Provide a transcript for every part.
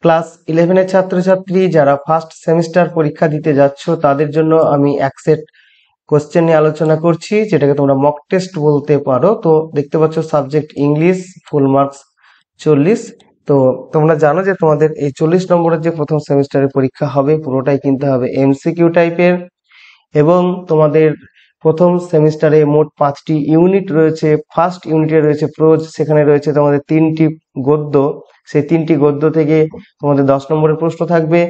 Class 11 এর ছাত্রছাত্রী যারা ফার্স্ট সেমিস্টার পরীক্ষা দিতে যাচ্ছ তাদের জন্য আমি এক সেট কোশ্চেন নিয়ে আলোচনা করছি, যেটাকে তোমরা মক টেস্ট বলতে পারো। তো দেখতে পাচ্ছ সাবজেক্ট ইংলিশ, ফুল মার্কস 40। তো তোমরা জানো যে তোমাদের এই 40 নম্বরের যে প্রথম সেমিস্টারের পরীক্ষা হবে পুরোটাই কিন্তু হবে এমসিকিউ টাইপের, এবং তোমাদের প্রথম সেমিস্টারে মোট 5টি ইউনিট রয়েছে। ফার্স্ট ইউনিটে রয়েছে প্রোজ, সেখানে রয়েছে তোমাদের 3টি গদ্য। সেই 3টি গদ্য থেকে তোমাদের 10 নম্বরের প্রশ্ন থাকবে।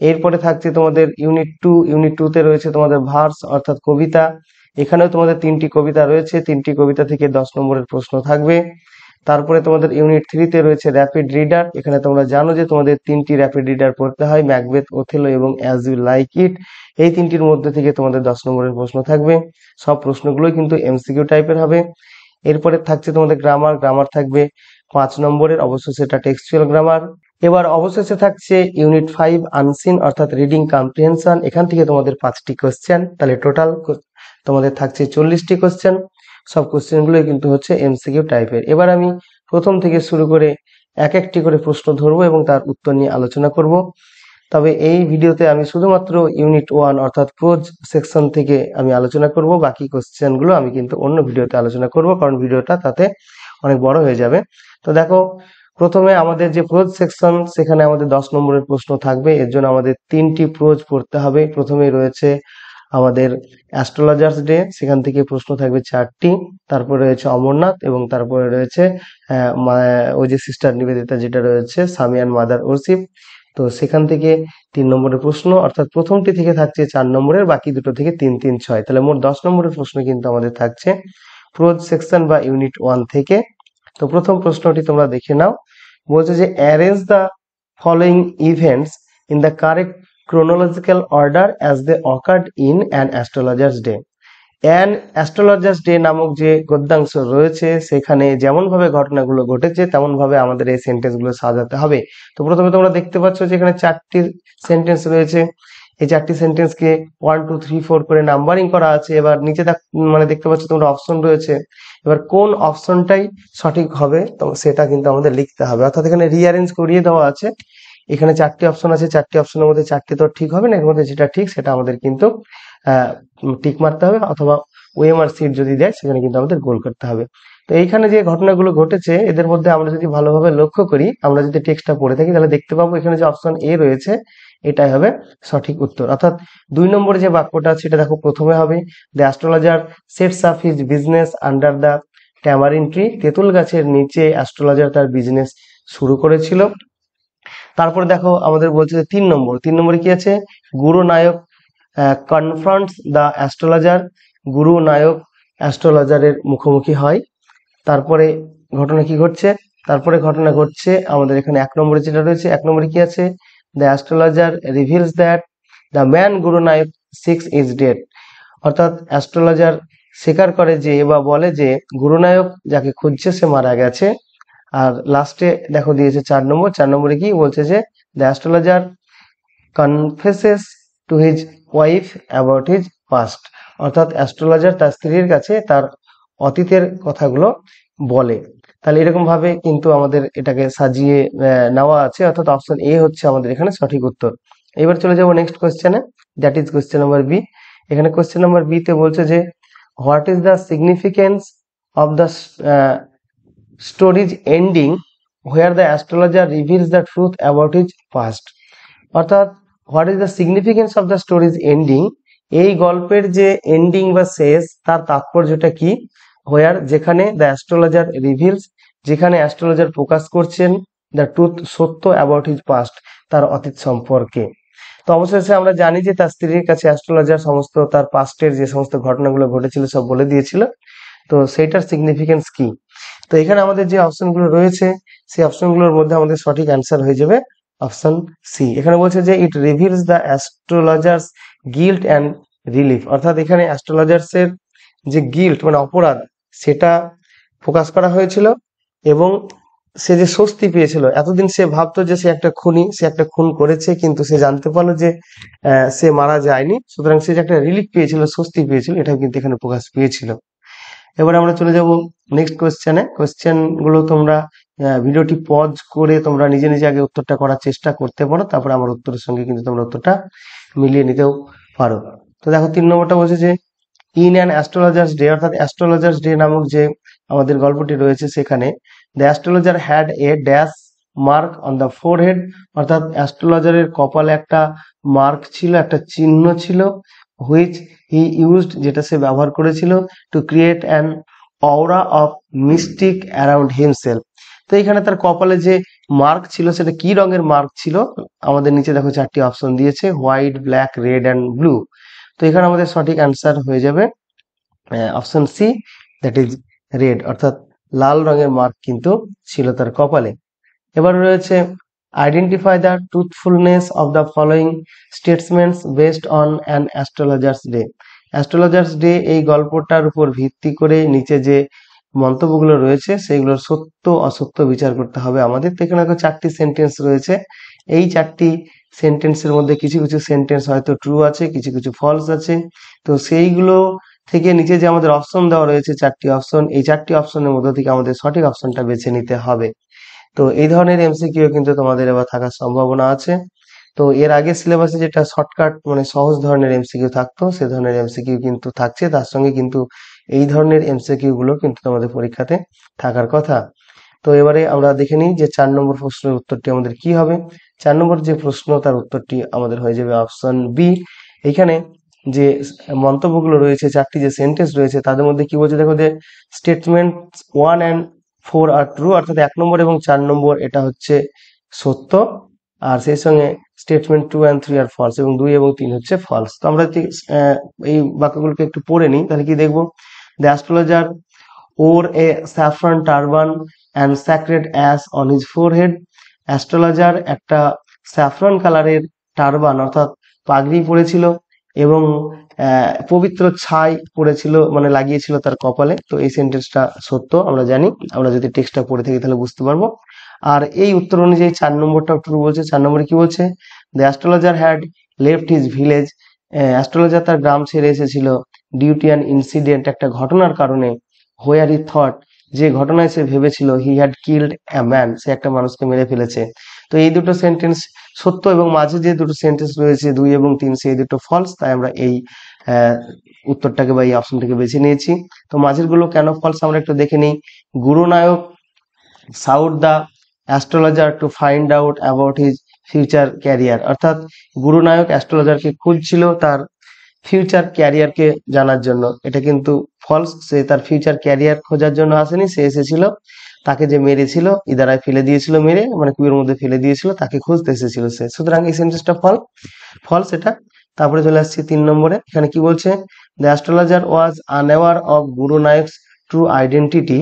এরপরে থাকছে তোমাদের ইউনিট 2 তে রয়েছে তোমাদের ভার্স অর্থাৎ কবিতা। এখানেও তোমাদের 3টি কবিতা রয়েছে, 3টি কবিতা থেকে 10 নম্বরের প্রশ্ন থাকবে। তারপরে তোমাদের ইউনিট 3 তে রয়েছে র্যাপিড রিডার। এখানে তোমরা জানো যে তোমাদের 3টি র্যাপিড রিডার পড়তে হয়, ম্যাকবেথ, ওথেলো এবং অ্যাজ ইউ লাইক ইট। এই 3টির মধ্যে থেকে তোমাদের 10 নম্বরের প্রশ্ন থাকবে। সব প্রশ্নগুলোই কিন্তু এমসিকিউ টাইপের হবে। এরপরে থাকছে তোমাদের গ্রামার থাকবে 5 নম্বরের, অবশ্য সেটা টেক্সচুয়াল গ্রামার। এবার অবশেষে থাকছে ইউনিট 5 আনসিন অর্থাৎ রিডিং কম্প্রিহেনশন। এখান থেকে তোমাদের 5টি কোশ্চেন, তাহলে টোটাল তোমাদের থাকছে 40টি কোশ্চেন। সব কোশ্চেনগুলোই কিন্তু হচ্ছে এমসিকিউ টাইপের। এবার আমি প্রথম থেকে শুরু করে এক একটি করে প্রশ্ন ধরবো এবং তার উত্তর নিয়ে আলোচনা করব। তবে এই ভিডিওতে আমি শুধুমাত্র ইউনিট 1 অর্থাৎ প্রোজ সেকশন থেকে আমি আলোচনা করব। বাকি কোশ্চেনগুলো আমি কিন্তু অন্য ভিডিওতে আলোচনা করব, কারণ ভিডিওটা তাতে অনেক বড় হয়ে যাবে। তো দেখো, প্রথমে আমাদের যে প্রোজ সেকশন, সেখানে আমাদের 10 নম্বরের প্রশ্ন থাকবে। এর জন্য আমাদের 3টি প্রোজ পড়তে হবে। প্রথমে রয়েছে আমাদের অ্যাস্ট্রোলজার্স ডে, সেখান থেকে প্রশ্ন থাকবে 4টি। তারপরে রয়েছে অমরনাথ, এবং তারপরে রয়েছে ওই যে সিস্টার নিবেদিতা যেটা রয়েছে, সামিয়ান মাদার ওরশিপ। তো সেখান থেকে 3 নম্বরের প্রশ্ন, অর্থাৎ প্রথমটি থেকে থাকছে 4 নম্বরের, বাকি দুটো থেকে 3, 3, 6। তাহলে মোট 10 নম্বরের প্রশ্ন কিন্তু আমাদের থাকছে প্রোজ সেকশন বা ইউনিট 1 থেকে। তো প্রথম প্রশ্নটি তোমরা দেখে নাও। বলছে যে arrange the following events in the correct chronological order as they occurred in an astrologer's day. An astrologers day নামক যে গদ্যাংশ রয়েছে, সেখানে যেমন ভাবে ঘটনাগুলো ঘটেছে তেমন ভাবে আমাদের এই সেন্টেন্স গুলো সাজাতে হবে। তো প্রথমে তোমরা দেখতে পাচ্ছ যে এখানে 4টি সেন্টেন্স রয়েছে। এই 4টি সেন্টেন্সকে 1, 2, 3, 4 করে নাম্বারিং করা আছে। এবার নিচে দেখতে পাচ্ছ তোমরা অপশন রয়েছে। এবার কোন অপশনটাই সঠিক হবে তো সেটা কিন্তু আমাদের লিখতে হবে, অর্থাৎ এখানে রিঅ্যারেঞ্জ করিয়ে দেওয়া আছে। এখানে 4টি অপশন আছে, 4টি অপশনের মধ্যে 4টি তো ঠিক হবে না, এর মধ্যে যেটা ঠিক সেটা আমাদের কিন্তু টিক মারতে হবে, অথবা ওএমআর সিট যদি দেয় সেখানে কিন্তু আমাদের গোল করতে হবে। তো এইখানে যে ঘটনাগুলো ঘটেছে এদের মধ্যে আমরা যদি ভালোভাবে লক্ষ্য করি, আমরা যদি টেক্সটটা পড়ে থাকি, তাহলে দেখতে পাবো এখানে যে অপশন এ রয়েছে এটাই হবে সঠিক উত্তর। অর্থাৎ 2 নম্বরে যে বাক্যটা আছে সেটা দেখো, প্রথমে হবে the astrologer sets up his business under the tamarin tree. তেঁতুল গাছের নিচে অ্যাস্ট্রোলজার তার বিজনেস শুরু করেছিল। তারপরে দেখো আমাদের বলছে যে 3 নম্বরে কি আছে, গুরু নায়ক কনফ্রন্টস দ্য অ্যাস্ট্রোলজার। গুরু নায়ক অ্যাস্ট্রোলজারের মুখোমুখি হয়। তারপরে ঘটনা কি ঘটছে, ঘটনা ঘটছে আমাদের এখানে 1 নম্বরে যেটা রয়েছে, 1 নম্বরে কি আছে, the astrologer reveals that the man Guru Naik 6 is dead. অর্থাৎ অ্যাস্ট্রোলজার স্বীকার করে যে বা বলে যে গুরুনায়ক যাকে খুঁজছে সে মারা গেছে। আর লাস্টে দেখো দিয়েছে 4 নম্বরে কি বলছে যে the astrologer confesses to his wife about his past. অর্থাৎ অ্যাস্ট্রোলজার তার স্ত্রীর কাছে তার অতীতের কথাগুলো বলে। তাহলে এরকম ভাবে কিন্তু আমাদের এটাকে সাজিয়ে নেওয়া আছে, অর্থাৎ অপশন এ হচ্ছে আমাদের এখানে সঠিক উত্তর। এবার চলে যাবো নেক্সট কোশ্চেনে, that is question number B. এখানে কোশ্চেন নাম্বার বি তে বলছে যে what is the significance of the stories ending where the astrologer reveals the truth about his past। অর্থাৎ what is the significance of the stories ending, এই গল্পের যে ending বা শেষ তার তাৎপর্যটা কি। হোয়ার যেখানে দ্য অ্যাস্ট্রোলজার রিভিলস, যেখানে অ্যাস্ট্রোলজার প্রকাশ করছেন দ্য ট্রুথ সত্য অ্যাবাউট হিজ পাস্ট, তার অতীত সম্পর্কে। তো অবশেষে আমরা জানি যে তার স্ত্রীর কাছে অ্যাস্ট্রোলজার সমস্ত তার পাস্টের যে সমস্ত ঘটনাগুলো ঘটেছিল সব বলে দিয়েছিল। তো সেইটার সিগনিফিকেন্স কি। তো এখানে আমাদের যে অপশনগুলো রয়েছে সেই অপশনগুলোর মধ্যে আমাদের সঠিক অ্যান্সার হয়ে যাবে অপশন সি। এখানে বলছে যে it reveals the astrologer's guilt and relief. অর্থাৎ এখানে অ্যাস্ট্রোলজার্স এর যে গিল্ট মানে অপরাধ সেটা প্রকাশ করা হয়েছিল, এবং সে যে স্বস্তি পেয়েছিল। এতদিন সে ভাবতো যে সে একটা খুনি, সে একটা খুন করেছে, কিন্তু সে জানতে পারলো যে সে মারা যায়নি, সুতরাং সে যে একটা রিলিফ পেয়েছিল, স্বস্তি পেয়েছিল, এটাও কিন্তু এখানে প্রকাশ পেয়েছিল। এবার আমরা চলে যাব নেক্সট কোশ্চেনে। কোশ্চেন গুলো তোমরা ভিডিওটি পজ করে তোমরা নিজে নিজে আগে উত্তরটা করার চেষ্টা করতে পারো, তারপরে আমার উত্তরের সঙ্গে কিন্তু তোমরা উত্তরটা মিলিয়ে নিতেও পারো। তো দেখো 3 নম্বরটা বলছে যে ইন অ্যান অ্যাস্ট্রোলজার্স ডে, অর্থাৎ অ্যাস্ট্রোলজার্স ডে নামক যে আমাদের গল্পটি রয়েছে সেখানে the astrologer had a dash mark on the forehead, অর্থাৎ অ্যাস্ট্রোলজারের কপালে একটা মার্ক ছিল, একটা চিহ্ন ছিল, হুইচ হি ইউজড, যেটা সে ব্যবহার করেছিল, to create an aura of mystic around himself. তো এখানে তার কপালে যে মার্ক ছিল সেটা কি রঙের মার্ক ছিল, আমাদের নিচে দেখো 4টি অপশন দিয়েছে, white, black, red and blue. তো এখানে আমাদের সঠিক অ্যান্সার হয়ে যাবে option C, that is red, অর্থাৎ লাল রঙের মার্ক কিন্তু ছিল তার কপালে। এবার রয়েছে identify the truthfulness of the following statements based on an astrologers day. Astrologers day এই গল্পটার উপর ভিত্তি করে নিচে যে মন্তব্যগুলো রয়েছে সেগুলোর সত্য অসত্য বিচার করতে হবে আমাদের। তো এখানে 4টি সেন্টেন্স রয়েছে, এই 4টি সেন্টেন্সের মধ্যে কিছু কিছু সেন্টেন্স হয়তো ট্রু আছে, কিছু কিছু ফলস আছে। তো সেইগুলো থেকে নিচে যে আমাদের অপশন দেওয়া রয়েছে 4টি অপশন, এই 4টি অপশনের মধ্যে থেকে আমাদের সঠিক অপশনটা বেছে নিতে হবে। তো এই ধরনের এমসিকিউ কিন্তু তোমাদের এবার থাকার সম্ভাবনা আছে। তো এর আগে সিলেবাসে যেটা শর্টকাট মানে সহজ ধরনের এমসিকিউ থাকতো, সে ধরনের এমসিকিউ কিন্তু থাকছে, তার সঙ্গে কিন্তু এই ধরনের এমসিকিউ গুলো কিন্তু তোমাদের পরীক্ষাতে থাকার কথা। তো এবারে আমরা দেখে নিই যে 4 নম্বর প্রশ্নের উত্তরটি আমাদের কি হবে। 4 নম্বর যে প্রশ্ন তার উত্তরটি আমাদের হয়ে যাবে অপশন বি। এখানে যে মন্তব্যগুলো রয়েছে, 4টি যে সেন্টেন্স রয়েছে তাদের মধ্যে কি বলছে দেখো, যে স্টেটমেন্ট 1 and 4 আর ট্রু, অর্থাৎ 1 নম্বর এবং 4 নম্বর এটা হচ্ছে সত্য, আর সেই সঙ্গে স্টেটমেন্ট 2 and 3 আর ফলস, এবং 2 এবং 3 হচ্ছে ফলস। তো আমরা যদি এই বাক্যগুলোকে একটু পড়ে নিই তাহলে কি দেখবো, the astrologer wore a saffron turban and sacred ash on his forehead। Astrologer একটা স্যাফরন কালারের টারবান অর্থাৎ পাগড়ি পরেছিল এবং পবিত্র ছাই পড়েছিল মানে লাগিয়েছিল তার কপালে। তো এই সেন্টেন্সটা সত্য আমরা জানি, আমরা যদি টেক্সটটা পড়ে থাকি তাহলে বুঝতে পারবো। আর এই উত্তর অনুযায়ী 4 নম্বরটা ট্রু বলছে। 4 নম্বরে কি বলছে, the astrologer had left his village. Astrologer তার গ্রাম ছেড়ে এসেছিল ডিউটি অ্যান্ড ইনসিডেন্ট, একটা ঘটনার কারণে, হোয়ার হি থট, যে ঘটনায় সে ভেবেছিল, he had killed a man, সে একটা মানুষকে মেরে ফেলেছে। তো এই দুটো সেন্টেন্স সত্য, এবং মাঝে যে দুটো সেন্টেন্স রয়েছে 2 এবং 3 সেই দুটো ফলস, তাই আমরা এই উত্তরটাকে বা এই অপশনটাকে বেছে নিয়েছি। তো মাঝের গুলো কেন ফলস আমরা একটু দেখে নিই। Gurunayak sought the astrologer to find out about his future career, অর্থাৎ গুরুনায়ক অ্যাস্ট্রোলজারকে খুঁজছিল তার ফিউচার ক্যারিয়ারকে জানার জন্য। এটা কিন্তু ফলস, সে তার ফিউচার ক্যারিয়ার খোঁজার জন্য আসেনি, সে এসেছিল তাকে যে মেরেছিল, ইদারায় ফেলে দিয়েছিল, মেরে মানে কুয়োর মধ্যে ফেলে দিয়েছিল, তাকে খুঁজতে এসেছিল সে। সুতরাং এই সেন্টেন্সটা ফলস এটা। তারপরে চলে আসছি 3 নম্বরে, এখানে কি বলছে, the astrologer was unaware of Guru নায়কস true identity.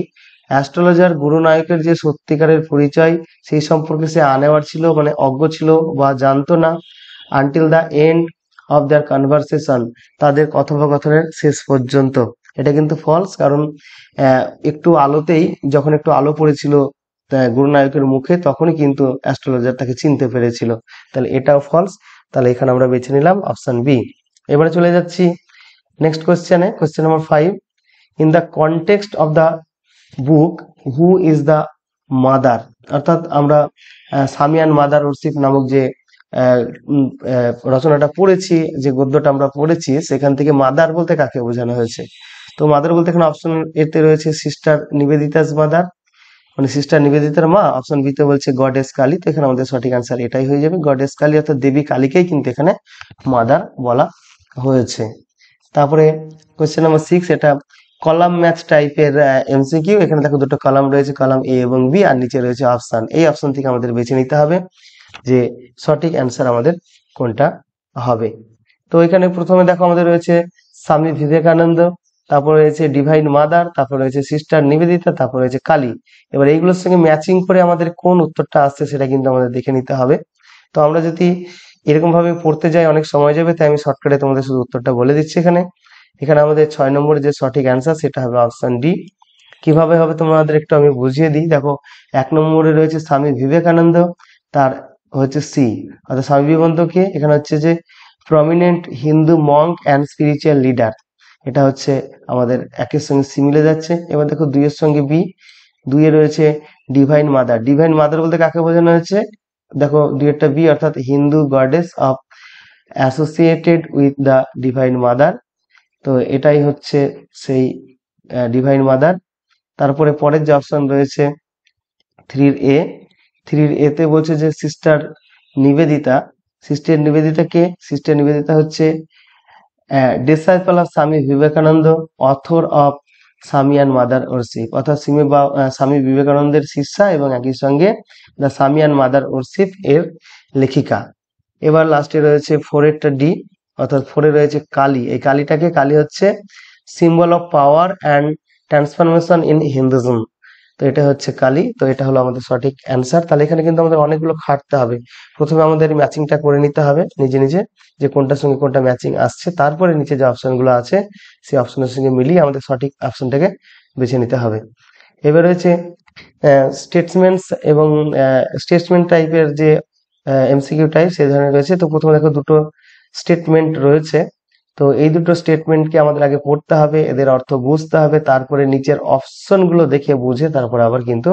Astrologer গুরু নায়কের যে সত্যিকারের পরিচয় সেই সম্পর্কে সে আনঅ্যাওয়ার ছিল মানে অজ্ঞ ছিল বা জানতো না, until the end of their conversation, তাদের কথোপকথনের শেষ পর্যন্ত। এটা কিন্তু ফলস, কারণ একটু আলোতেই, যখন একটু আলো পড়েছিল গুরু নায়কের মুখে, তখনই কিন্তু অ্যাস্ট্রোলজার তাকে চিনতে পেরেছিল। তাহলে এটাও ফলস, তাহলে এখানে আমরা বেছে নিলাম অপশন বি। এবারে চলে যাচ্ছি নেক্সট কোয়েশ্চেনে, question number 5। In the context of the book who is the mother, অর্থাৎ আমরা সামিয়ান মাদার ওরসিফ নামক যে রচনাটা পড়েছি, যে গদ্যটা আমরা পড়েছি, সেখান থেকে মাদার বলতে কাকে বোঝানো হয়েছে। তো মাদার বলতে এখানে অপশন এতে রয়েছে সিস্টার নিবেদিতাস মাদার, মানে সিস্টার নিবেদিতার মা। অপশন বি তে বলছে গডেস কালী। তো এখানে আমাদের সঠিক আনসার এটাই হয়ে যাবে, গডেস কালী, অর্থাৎ দেবী কালীকেই কিন্তু এখানে মাদার বলা হয়েছে। তারপরে কোয়েশ্চেন নাম্বার 6, এটা কলাম ম্যাচ টাইপের এমসিকিউ। এখানে দেখো দুটো কলাম রয়েছে, কলাম এ এবং বি, আর নিচে রয়েছে অপশন। এই অপশন থেকে আমাদের বেছে নিতে হবে যে সঠিক অ্যান্সার আমাদের কোনটা হবে। তো এখানে প্রথমে দেখো আমাদের রয়েছে স্বামী বিবেকানন্দ, তারপরে রয়েছে ডিভাইন মাদার, তারপর রয়েছে সিস্টার নিবেদিতা, তারপর রয়েছে কালী। এবার এইগুলোর সঙ্গে ম্যাচিং করে আমাদের কোন উত্তরটা আসছে সেটা কিন্তু আমাদের দেখে নিতে হবে। তো আমরা যদি এরকম ভাবে পড়তে যাই অনেক সময় যাবে, তাই আমি শর্টকাটে তোমাদের শুধু উত্তরটা বলে দিচ্ছি। এখানে এখানে আমাদের 6 নম্বরে যে সঠিক অ্যান্সার সেটা হবে অপশন ডি। কিভাবে হবে তোমাদের একটু আমি বুঝিয়ে দিই। দেখো 1 নম্বরে রয়েছে স্বামী বিবেকানন্দ, তার হচ্ছে সি, অর্থাৎ স্বামী বিবেকানন্দকে এখানে হচ্ছে যে prominent Hindu Monk and spiritual leader, এটা হচ্ছে আমাদের একের সঙ্গে সি মিলে যাচ্ছে। এবার দেখো 2 এর সঙ্গে বি, দুইয়ে রয়েছে ডিভাইন মাদার। ডিভাইন মাদার বলতে কাকে বোঝানো হয়েছে? দেখো দুইয়েরটা বি, অর্থাৎ Hindu goddess of associated with the divine mother. তো এটাই হচ্ছে সেই ডিভাইন মাদার। তারপরে পরের যে অপশন রয়েছে 3 এ, 3 এতে বলছে যে সিস্টার নিবেদিতা। সিস্টার নিবেদিতা কে? সিস্টার নিবেদিতা হচ্ছে disciple of Swami Vivekananda, author of স্বামী অ্যান্ড মাদার ওরশিপ, অর্থাৎ স্বামী বিবেকানন্দের শিষ্যা এবং একই সঙ্গে দ্য স্বামী অ্যান্ড মাদার ওরশিপ এর লেখিকা। এবার লাস্টে রয়েছে 4-এরটা ডি, অর্থাৎ 4-এ রয়েছে কালী। এই কালীটাকে, কালী হচ্ছে symbol of power and transformation in হিন্দুজম। তো এটা হচ্ছে কালী। তো এটা হলো আমাদের সঠিক অ্যান্সার। তাহলে এখানে কিন্তু আমাদের অনেকগুলো খাটতে হবে। প্রথমে আমাদের ম্যাচিংটা করে নিতে হবে নিজে নিজে, যে কোনটার সঙ্গে কোনটা ম্যাচিং আসছে। তারপরে নিচে যে অপশনগুলো আছে সেই অপশনের সঙ্গে মিলিয়ে আমাদের সঠিক অপশনটাকে বেছে নিতে হবে। এবার রয়েছে স্টেটমেন্টস এবং স্টেটমেন্ট টাইপের যে এমসিকিউ টাইপ সেই ধরনের রয়েছে। তো প্রথমে দেখো দুটো স্টেটমেন্ট রয়েছে। তো এই দুটো স্টেটমেন্টকে আমাদের আগে পড়তে হবে, এদের অর্থ বুঝতে হবে, তারপরে নিচের অপশনগুলো দেখে বুঝে তারপরে আবার কিন্তু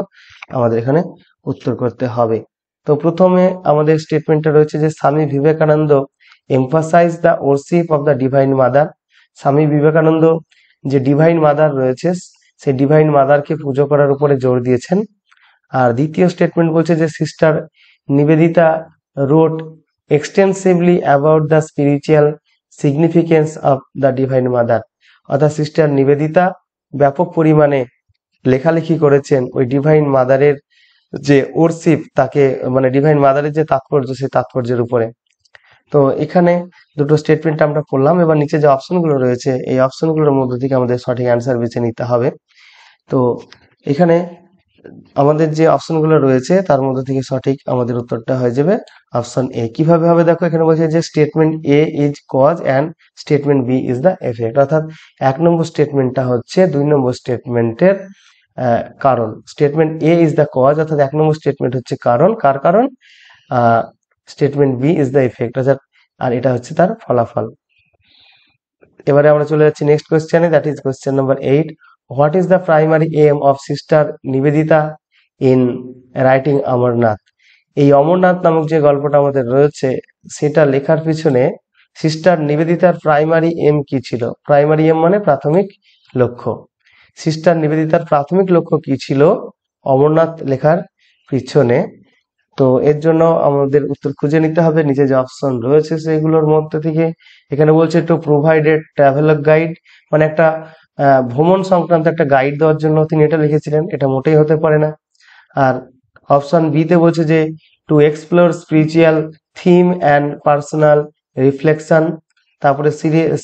আমাদের এখানে উত্তর করতে হবে। তো প্রথমে আমাদের স্টেটমেন্টটা রয়েছে যে Swami Vivekananda emphasize the worship of the divine mother. Swami Vivekananda যে ডিভাইন মাদার রয়েছে সেই ডিভাইন মাদারকে পুজো করার উপরে জোর দিয়েছেন। আর দ্বিতীয় স্টেটমেন্ট বলছে যে sister Nivedita wrote extensively about the spiritual significance of the divine mother, অর্থাৎ সিস্টার নিবেদিতা ব্যাপক পরিমাণে লেখালেখি করেছেন ওই ডিভাইন মাদারের যে ওরশিপ, তাকে মানে ডিভাইন মাদারের যে তাৎপর্য সেই তাৎপর্যের উপরে। তো এখানে দুটো স্টেটমেন্ট আমরা পড়লাম। এবার নিচে যে অপশনগুলো রয়েছে এই অপশনগুলোর মধ্যে থেকে আমাদের সঠিক অ্যান্সার বেছে নিতে হবে। তো এখানে আমাদের যে অপশনগুলো রয়েছে তার মধ্যে থেকে সঠিক আমাদের উত্তরটা হয়ে যাবে অপশন এ। কিভাবে হবে দেখো, এখানে বলছে যে statement A is cause and statement B is the effect, অর্থাৎ 1 নম্বর স্টেটমেন্টটা হচ্ছে 2 নম্বর স্টেটমেন্টের কারণ। Statement A is the cause, অর্থাৎ 1 নম্বর স্টেটমেন্ট হচ্ছে কারণ। কার কারণ? Statement B is the effect, অর্থাৎ আর এটা হচ্ছে তার ফলাফল। এবারে আমরা চলে যাচ্ছি নেক্সট কোয়েশ্চেনে, that is question number 8। What is the primary aim of sister Nivedita in writing Amarnath? এই অমরনাথ নামক যে গল্পটা আমাদের রয়েছে সেটা লেখার পিছনে সিস্টার নিবেদিতার প্রাইমারি এম কি ছিল? প্রাইমারি এম মানে প্রাথমিক লক্ষ্য। সিস্টার নিবেদিতার প্রাথমিক লক্ষ্য কি ছিল অমরনাথ লেখার পিছনে? তো এর জন্য আমাদের উত্তর খুঁজে নিতে হবে নিচে যে অপশন রয়েছে সেগুলোর মধ্যে থেকে। এখানে বলছে টু প্রোভাইডেড ট্রাভেলার গাইড, মানে একটা ভ্রমণ সংক্রান্ত একটা গাইড দেওয়ার জন্য তিনি এটা লিখেছিলেন, এটা মোটেই হতে পারে না। আর অপশন বি তে বলছে যে to explore spiritual theme and personal reflection. তারপরে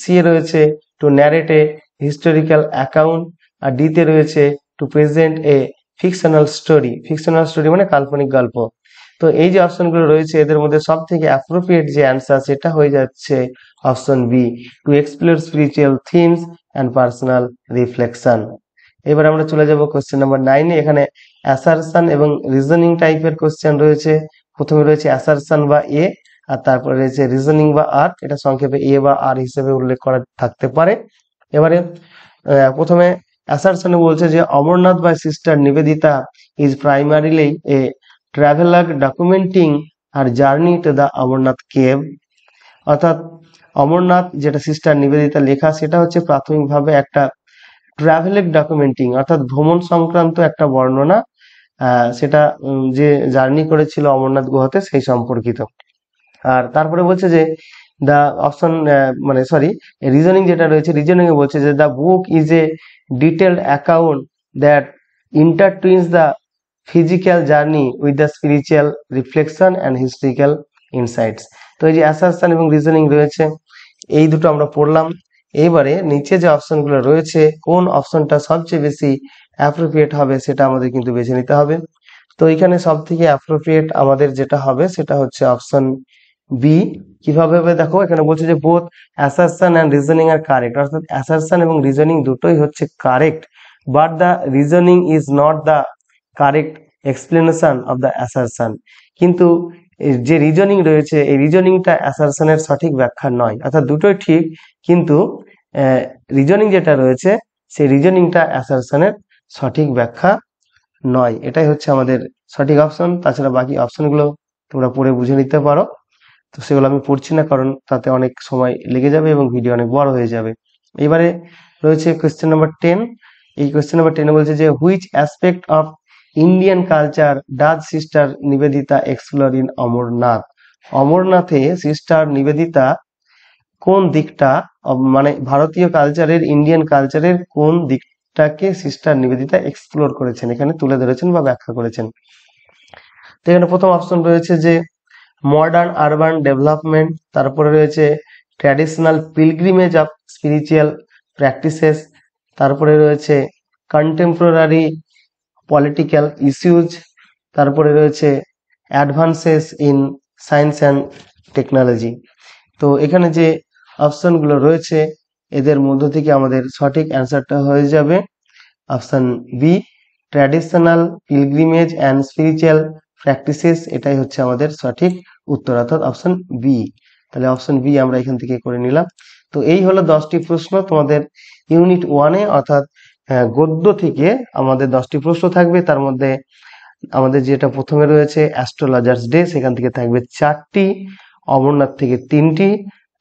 সি এ রয়েছে to narrate a historical account. আর ডি তে রয়েছে to present a fictional story. Fictional story মানে কাল্পনিক গল্প। তো এই যে অপশনগুলো রয়েছে এদের মধ্যে সব থেকে অ্যাপ্রোপ্রিয়েট যে অ্যান্সার সেটা হয়ে যাচ্ছে option B, to explore spiritual themes and personal reflection. এবার আমরা চলে যাব কোশ্চেন নাম্বার 9-এ। এখানে অ্যাসারশন এবং রিজনিং টাইপের কোশ্চেন রয়েছে। প্রথমে রয়েছে অ্যাসারশন বা এ, আর তারপরে রয়েছে রিজনিং বা আর, এটা সংক্ষেপে এ বা আর হিসেবে উল্লেখ করা থাকতে পারে। এবারে প্রথমে অ্যাসারশনে বলছে যে Amarnath by sister Nivedita is primarily a traveller documenting her journey to the Amarnath cave, অর্থাৎ অমরনাথ যেটা সিস্টার নিবেদিতা লেখা সেটা হচ্ছে প্রাথমিকভাবে একটা ট্রাভেলিক ডকুমেন্টিং, অর্থাৎ ভ্রমণ সংক্রান্ত একটা বর্ণনা। সেটা যে জার্নি করেছিল অমরনাথ গুহাতে সেই সম্পর্কিত। আর তারপরে বলছে যে দ্য অপশন মানে সরি রিজনিং যেটা রয়েছে, রিজনিং এ বলছে যে the book is a detailed account that intertwines the physical journey with the spiritual reflection and historical insights. তো এই যে অ্যাসারশন এবং রিজনিং রয়েছে এই দুটো আমরা পড়লাম। এইবারে নিচে যে অপশনগুলো রয়েছে কোন অপশনটা সবচেয়ে বেশি অ্যাপ্রোপ্রিয়েট হবে সেটা আমাদের কিন্তু বেছে নিতে হবে। তো এখানে সব থেকে অ্যাপ্রোপ্রিয়েট আমাদের যেটা হবে সেটা হচ্ছে অপশন বি। কিভাবে হবে দেখো, এখানে বলছে যে both assertion and reasoning are correct, অর্থাৎ অ্যাসারশন এবং রিজনিং দুটোই হচ্ছে correct, but the reasoning is not the correct explanation of the assertion. কিন্তু যে রিজনিং রয়েছে এই রিজনিংটা অ্যাসারশনের সঠিক ব্যাখ্যা নয়, অর্থাৎ দুটোই ঠিক কিন্তু রিজনিং যেটা রয়েছে সেই রিজনিংটা অ্যাসারশনের সঠিক ব্যাখ্যা নয়, এটাই হচ্ছে আমাদের সঠিক অপশন। তাছাড়া বাকি অপশনগুলো তোমরা পড়ে বুঝে নিতে পারো। তো সেগুলো আমি পড়ছি না, কারণ তাতে অনেক সময় লেগে যাবে এবং ভিডিও অনেক বড় হয়ে যাবে। এবারে রয়েছে কোয়েশ্চেন নাম্বার 10। এই কোয়েশ্চেন নাম্বার 10 বলছে যে which aspect of Indian culture does sister Nivedita explore in Amarnath. অমরনাথে সিস্টার নিবেদিতা কোন দিকটা, মানে ভারতীয় কালচারের, ইন্ডিয়ান কালচারের কোন দিকটাকে সিস্টার নিবেদিতা এক্সপ্লোর করেছেন, এখানে তুলে ধরেছেন বা ব্যাখ্যা করেছেন। তো এখানে প্রথম অপশন রয়েছে যে মডার্ন আরবান ডেভেলপমেন্ট, তারপরে রয়েছে traditional pilgrimage of spiritual practices, তারপরে রয়েছে কন্টেম্পোরারি পলিটিক্যাল ইস্যুজ, তারপরে রয়েছে advances in science and technology. তো এখানে যে অপশনগুলো রয়েছে এদের মধ্য থেকে আমাদের সঠিক অ্যান্সারটা হয়ে যাবে option B, traditional pilgrimage and spiritual practices. এটাই হচ্ছে আমাদের সঠিক উত্তর, অর্থাৎ অপশন বি। তাহলে অপশন বি আমরা এখান থেকে করে নিলাম। তো এই হলো 10টি প্রশ্ন তোমাদের ইউনিট 1-এ, অর্থাৎ গদ্য থেকে আমাদের 10টি প্রশ্ন থাকবে। তার মধ্যে আমাদের যেটা প্রথমে রয়েছে অ্যাস্ট্রোলজার্স ডে, সেখান থেকে থাকবে 4টি, অমরনাথ থেকে 3টি,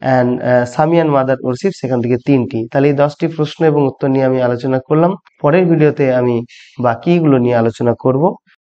অ্যান্ড সামিয়ান মাদার ওরশিপ সেখান থেকে 3টি। তাহলে এই 10টি প্রশ্ন এবং উত্তর নিয়ে আমি আলোচনা করলাম। পরের ভিডিওতে আমি বাকিগুলো নিয়ে আলোচনা করব।